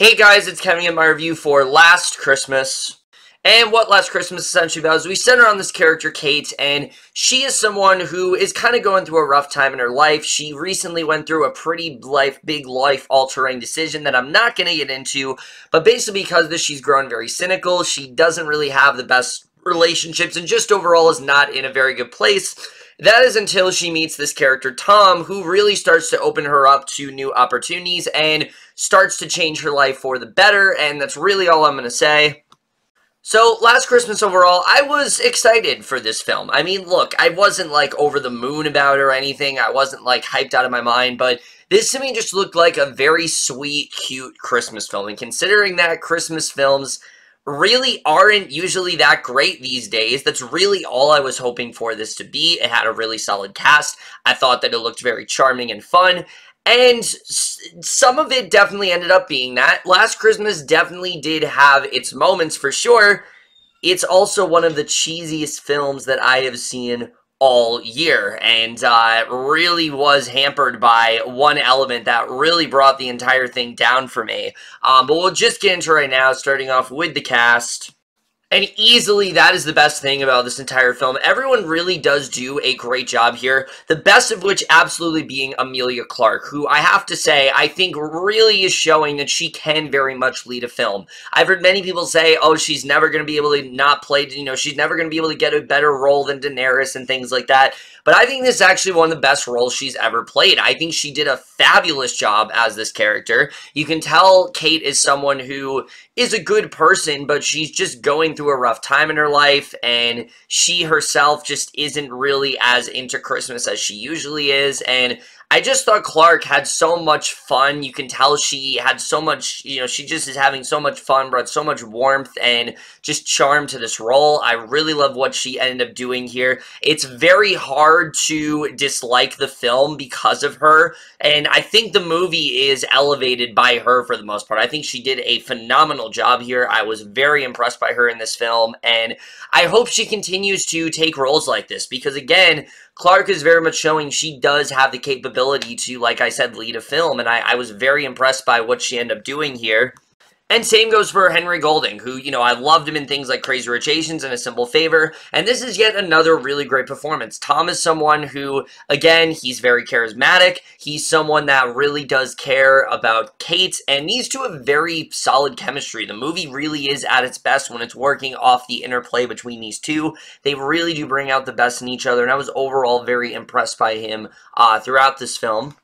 Hey guys, it's Kimmings in my review for Last Christmas. And what Last Christmas essentially about is we center on this character, Kate, and she is someone who is kind of going through a rough time in her life. She recently went through a pretty big life-altering decision that I'm not going to get into, but basically because of this, she's grown very cynical. She doesn't really have the best relationships and just overall is not in a very good place. That is until she meets this character, Tom, who really starts to open her up to new opportunities and starts to change her life for the better, and that's really all I'm going to say. So, Last Christmas overall, I was excited for this film. I mean, look, I wasn't, like, over the moon about it or anything. I wasn't, like, hyped out of my mind, but this to me just looked like a very sweet, cute Christmas film. And considering that Christmas films really aren't usually that great these days, that's really all I was hoping for this to be. It had a really solid cast. I thought that it looked very charming and fun. And some of it definitely ended up being that. Last Christmas definitely did have its moments for sure. It's also one of the cheesiest films that I have seen all year, and really was hampered by one element that really brought the entire thing down for me. But we'll just get into it right now, starting off with the cast. And easily, that is the best thing about this entire film. Everyone really does do a great job here. The best of which absolutely being Emelia Clarke, who I have to say, I think really is showing that she can very much lead a film. I've heard many people say, oh, she's never going to be able to not play, she's never going to be able to get a better role than Daenerys and things like that. But I think this is actually one of the best roles she's ever played. I think she did a fabulous job as this character. You can tell Kate is someone who is a good person, but she's just going through a rough time in her life, and she herself just isn't really as into Christmas as she usually is, and I just thought Clarke had so much fun. You can tell she had so much, she just is having so much fun, brought so much warmth and just charm to this role. I really love what she ended up doing here. It's very hard to dislike the film because of her, and I think the movie is elevated by her for the most part. I think she did a phenomenal job here. I was very impressed by her in this film, and I hope she continues to take roles like this because, again, Clarke is very much showing she does have the capability to, like I said, lead a film, and I was very impressed by what she ended up doing here. And same goes for Henry Goulding, who, I loved him in things like Crazy Rich Asians and A Simple Favor, and this is yet another really great performance. Tom is someone who, again, he's very charismatic, he's someone that really does care about Kate, and these two have very solid chemistry. The movie really is at its best when it's working off the interplay between these two. They really do bring out the best in each other, and I was overall very impressed by him throughout this film.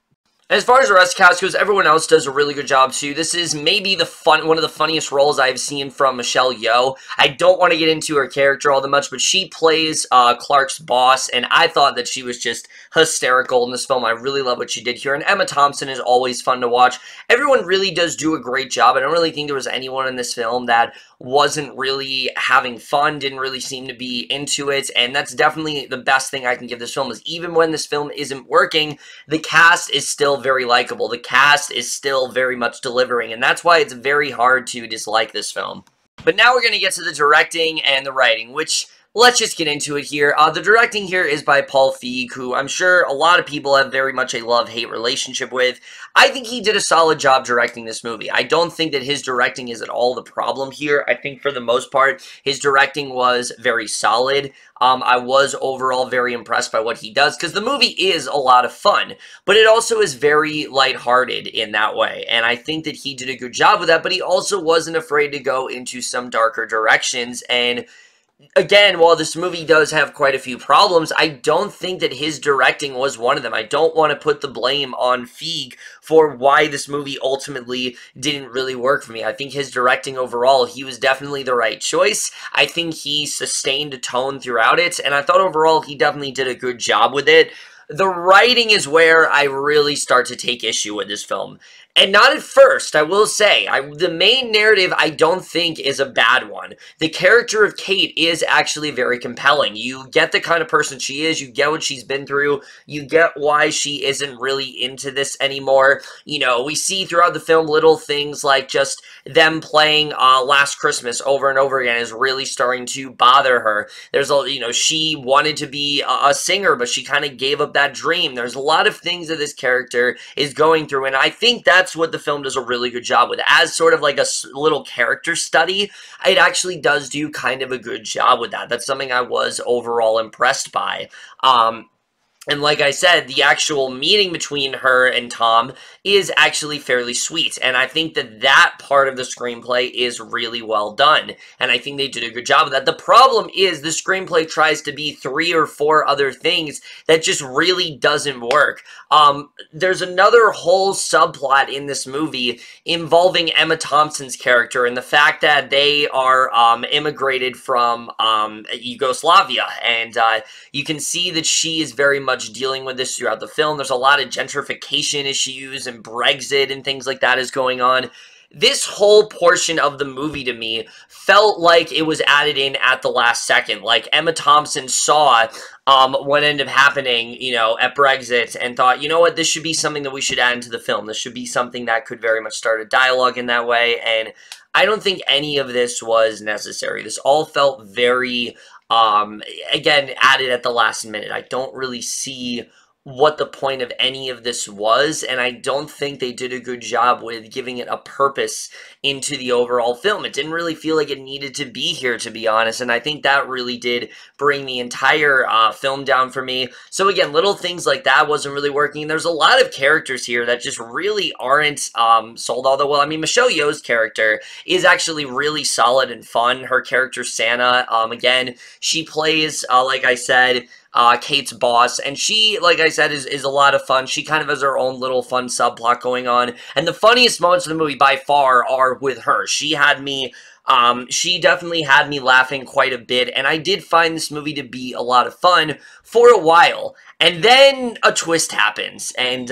As far as the rest of the cast goes, everyone else does a really good job too. This is maybe one of the funniest roles I've seen from Michelle Yeoh. I don't want to get into her character all that much, but she plays Clarke's boss, and I thought that she was just hysterical in this film. I really love what she did here, and Emma Thompson is always fun to watch. Everyone really does do a great job. I don't really think there was anyone in this film that wasn't really having fun, didn't really seem to be into it, and that's definitely the best thing I can give this film is even when this film isn't working, the cast is still very likable. The cast is still very much delivering, and that's why it's very hard to dislike this film. But now we're going to get to the directing and the writing, which let's just get into it here. The directing here is by Feig, who I'm sure a lot of people have very much a love-hate relationship with. I think he did a solid job directing this movie. I don't think that his directing is at all the problem here. I think for the most part, his directing was very solid. I was overall very impressed by what he does, because the movie is a lot of fun, but it also is very lighthearted in that way, and I think that he did a good job with that, but he also wasn't afraid to go into some darker directions, and again, while this movie does have quite a few problems, I don't think that his directing was one of them. I don't want to put the blame on Feig for why this movie ultimately didn't really work for me. I think his directing overall, he was definitely the right choice. I think he sustained a tone throughout it, and I thought overall he definitely did a good job with it. The writing is where I really start to take issue with this film. And not at first, I will say. The main narrative, I don't think, is a bad one. The character of Kate is actually very compelling. You get the kind of person she is, you get what she's been through, you get why she isn't really into this anymore. We see throughout the film little things like just them playing Last Christmas over and over again is really starting to bother her. There's she wanted to be a singer, but she kind of gave up that dream. There's a lot of things that this character is going through, and I think that's that's what the film does a really good job with. As sort of like a little character study, it actually does do kind of a good job with that. That's something I was overall impressed by. And like I said, the actual meeting between her and Tom is actually fairly sweet. And I think that that part of the screenplay is really well done. And I think they did a good job of that. The problem is the screenplay tries to be 3 or 4 other things that just really doesn't work. There's another whole subplot in this movie involving Emma Thompson's character and the fact that they are immigrated from Yugoslavia. And you can see that she is very much dealing with this throughout the film. There's a lot of gentrification issues and Brexit and things like that is going on. This whole portion of the movie to me felt like it was added in at the last second. Like Emma Thompson saw what ended up happening, you know, at Brexit and thought, you know what, this should be something that we should add into the film. This should be something that could very much start a dialogue in that way. And I don't think any of this was necessary. This all felt very again, added at the last minute. I don't really see what the point of any of this was, and I don't think they did a good job with giving it a purpose into the overall film. It didn't really feel like it needed to be here, to be honest, and I think that really did bring the entire film down for me. So again, little things like that wasn't really working. There's a lot of characters here that just really aren't sold all that well. I mean, Michelle Yeoh's character is actually really solid and fun. Her character, Santa, again, she plays, like I said, Kate's boss, and she, like I said, is a lot of fun. She kind of has her own little fun subplot going on, and the funniest moments of the movie by far are with her. She definitely had me laughing quite a bit, and I did find this movie to be a lot of fun for a while. And then a twist happens, and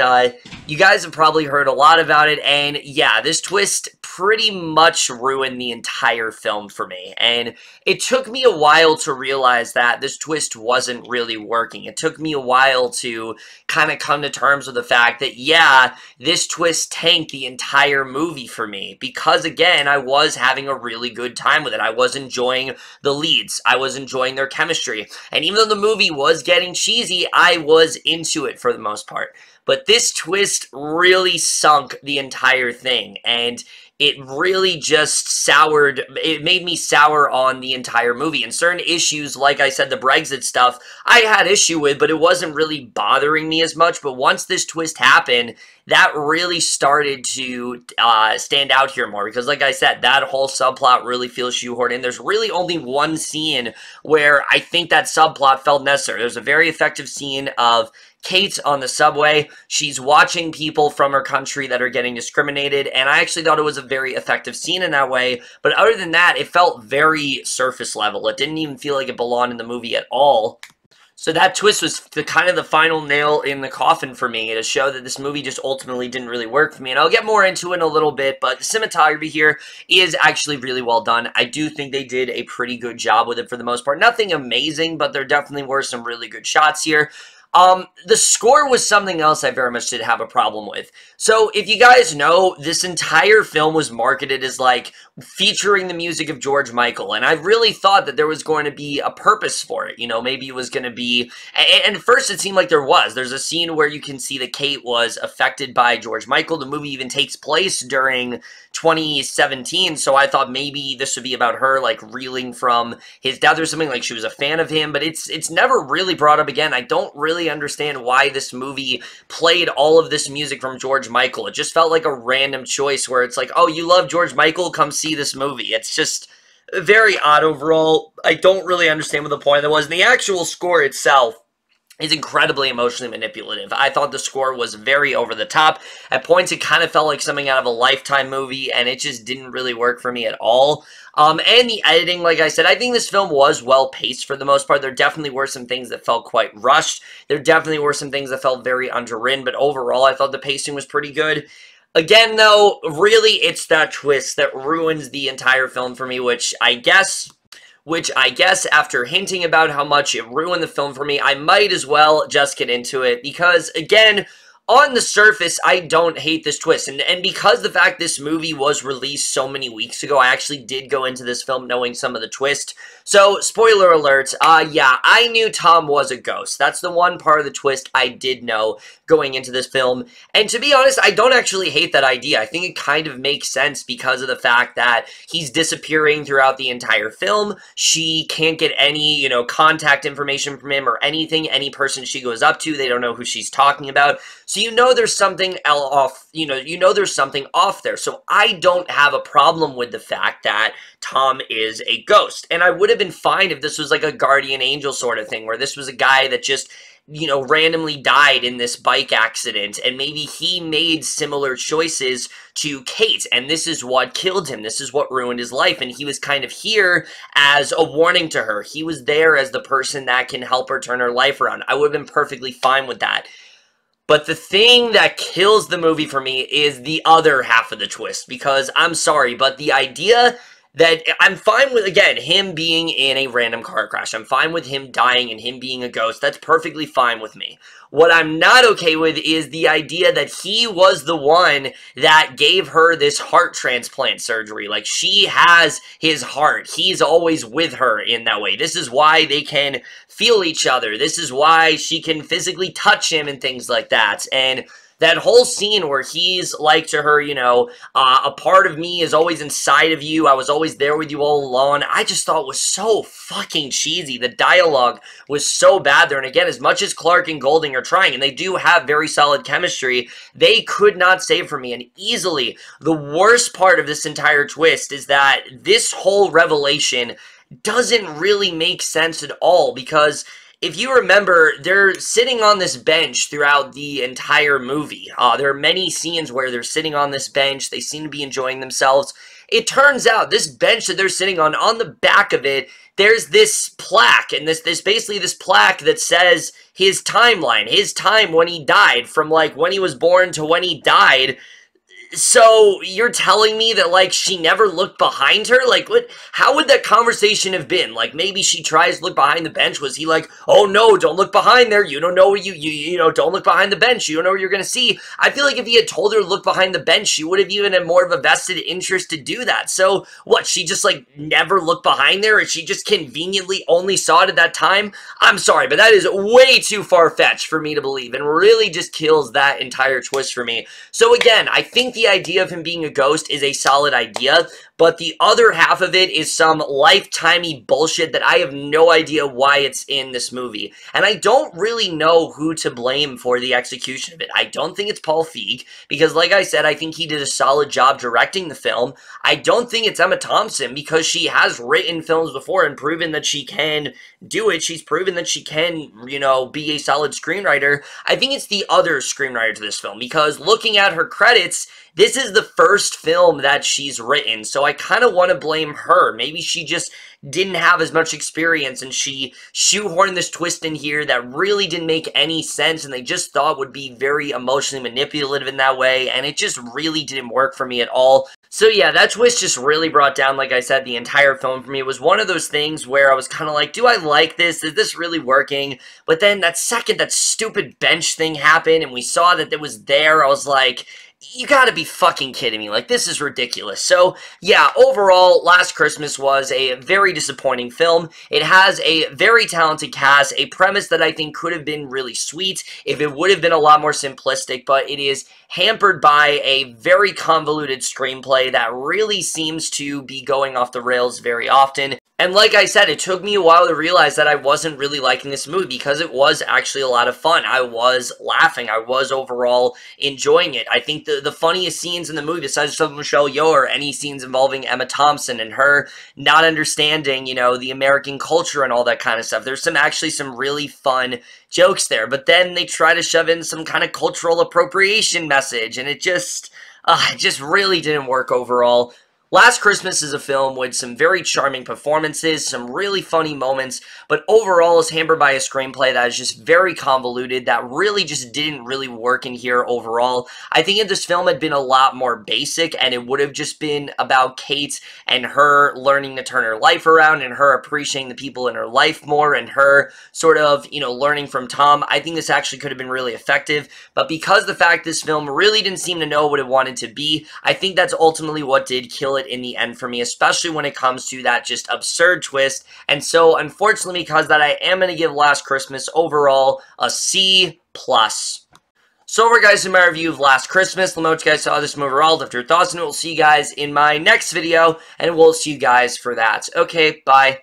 you guys have probably heard a lot about it, and yeah, this twist pretty much ruined the entire film for me, and it took me a while to realize that this twist wasn't really working. It took me a while to kind of come to terms with the fact that, yeah, this twist tanked the entire movie for me, because again, I was having a really good time with it. I was enjoying the leads. I was enjoying their chemistry, and even though the movie was getting cheesy, I was into it for the most part. But this twist really sunk the entire thing, and it really just it made me sour on the entire movie. And certain issues, like I said, the Brexit stuff, I had issue with, but it wasn't really bothering me as much. But once this twist happened, that really started to stand out here more, because like I said, that whole subplot really feels shoehorned in. There's really only one scene where I think that subplot felt necessary. There's a very effective scene of Kate on the subway. She's watching people from her country that are getting discriminated, and I actually thought it was a very effective scene in that way, but other than that, it felt very surface level. It didn't even feel like it belonged in the movie at all. So that twist was kind of the final nail in the coffin for me, to show that this movie just ultimately didn't really work for me. And I'll get more into it in a little bit, but the cinematography here is actually really well done. I do think they did a pretty good job with it for the most part. Nothing amazing, but there definitely were some really good shots here. The score was something else I very much did have a problem with. So, if you guys know, this entire film was marketed as, like, featuring the music of George Michael, and I really thought that there was going to be a purpose for it. You know, maybe it was going to be, and at first it seemed like there was. There's a scene where you can see that Kate was affected by George Michael. The movie even takes place during 2017, so I thought maybe this would be about her, like, reeling from his death or something, like she was a fan of him, but it's never really brought up again. I don't really understand why this movie played all of this music from George Michael. It just felt like a random choice where it's like, oh, you love George Michael? Come see this movie. It's just very odd overall. I don't really understand what the point of that was. And the actual score itself is incredibly emotionally manipulative. I thought the score was very over the top. At points, it kind of felt like something out of a Lifetime movie, and it just didn't really work for me at all. And the editing, like I said, I think this film was well-paced for the most part. There definitely were some things that felt quite rushed. There definitely were some things that felt very underwritten, but overall, I thought the pacing was pretty good. Again, though, really, it's that twist that ruins the entire film for me, which I guess after hinting about how much it ruined the film for me, I might as well just get into it, because, again, on the surface, I don't hate this twist, and because the fact this movie was released so many weeks ago, I actually did go into this film knowing some of the twist. So, spoiler alert, yeah, I knew Tom was a ghost. That's the one part of the twist I did know going into this film, and to be honest, I don't actually hate that idea. I think it kind of makes sense because of the fact that he's disappearing throughout the entire film. She can't get any, contact information from him or anything. Any person she goes up to, they don't know who she's talking about. So there's something off, there's something off there. So I don't have a problem with the fact that Tom is a ghost. And I would have been fine if this was like a guardian angel sort of thing, where this was a guy that just, randomly died in this bike accident, and maybe he made similar choices to Kate, and this is what killed him. This is what ruined his life, and he was kind of here as a warning to her. He was there as the person that can help her turn her life around. I would have been perfectly fine with that. But the thing that kills the movie for me is the other half of the twist, because I'm sorry, but the idea that I'm fine with, again, him being in a random car crash. I'm fine with him dying and him being a ghost. That's perfectly fine with me. What I'm not okay with is the idea that he was the one that gave her this heart transplant surgery. Like, she has his heart. He's always with her in that way. This is why they can feel each other. This is why she can physically touch him and things like that. And that whole scene where he's like to her, a part of me is always inside of you. I was always there with you all along. I just thought was so fucking cheesy. The dialogue was so bad there. And again, as much as Clarke and Goulding are trying, and they do have very solid chemistry, they could not save for me. And easily, the worst part of this entire twist is that this whole revelation doesn't really make sense at all, because if you remember, they're sitting on this bench throughout the entire movie. There are many scenes where they're sitting on this bench. They seem to be enjoying themselves. It turns out this bench that they're sitting on the back of it, there's this plaque, and this basically this plaque that says his timeline, his time when he died, from like when he was born to when he died. So, you're telling me that, like, she never looked behind her? Like, what? How would that conversation have been? Like, maybe she tries to look behind the bench. Was he like, oh, no, don't look behind there. You don't know what don't look behind the bench. You don't know what you're going to see. I feel like if he had told her to look behind the bench, she would have even had more of a vested interest to do that. So, what? She just, like, never looked behind there? Or she just conveniently only saw it at that time? I'm sorry, but that is way too far-fetched for me to believe, and really just kills that entire twist for me. So, again, I think the idea of him being a ghost is a solid idea, but the other half of it is some lifetimey bullshit that I have no idea why it's in this movie. And I don't really know who to blame for the execution of it. I don't think it's Paul Feig, because like I said, I think he did a solid job directing the film. I don't think it's Emma Thompson, because she has written films before and proven that she can do it. She's proven that she can, be a solid screenwriter. I think it's the other screenwriter to this film, because looking at her credits, this is the first film that she's written, so I kind of want to blame her. Maybe she just didn't have as much experience, and she shoehorned this twist in here that really didn't make any sense, and they just thought would be very emotionally manipulative in that way, and it just really didn't work for me at all. So yeah, that twist just really brought down, like I said, the entire film for me. It was one of those things where I was kind of like, do I like this? Is this really working? But then that second that stupid bench thing happened, and we saw that it was there, I was like, you gotta be fucking kidding me. Like, this is ridiculous. So, yeah, overall, Last Christmas was a very disappointing film. It has a very talented cast, a premise that I think could have been really sweet if it would have been a lot more simplistic, but it is hampered by a very convoluted screenplay that really seems to be going off the rails very often. And like I said, it took me a while to realize that I wasn't really liking this movie, because it was actually a lot of fun. I was laughing. I was overall enjoying it. I think the funniest scenes in the movie, besides some Michelle Yeoh, are any scenes involving Emma Thompson and her not understanding, the American culture and all that kind of stuff. There's actually some really fun jokes there, but then they try to shove in some kind of cultural appropriation message, and it just really didn't work overall. Last Christmas is a film with some very charming performances, some really funny moments, but overall is hampered by a screenplay that is just very convoluted, that really just didn't really work in here overall. I think if this film had been a lot more basic and it would have just been about Kate and her learning to turn her life around and her appreciating the people in her life more and her sort of, learning from Tom, I think this actually could have been really effective. But because the fact this film really didn't seem to know what it wanted to be, I think that's ultimately what did kill it in the end for me, especially when it comes to that just absurd twist. And so, unfortunately, because that, I am going to give Last Christmas overall a C+. So over, guys, in my review of Last Christmas. Let me know what you guys saw of this movie overall. Left your thoughts, and we'll see you guys in my next video, and we'll see you guys for that. Okay, bye.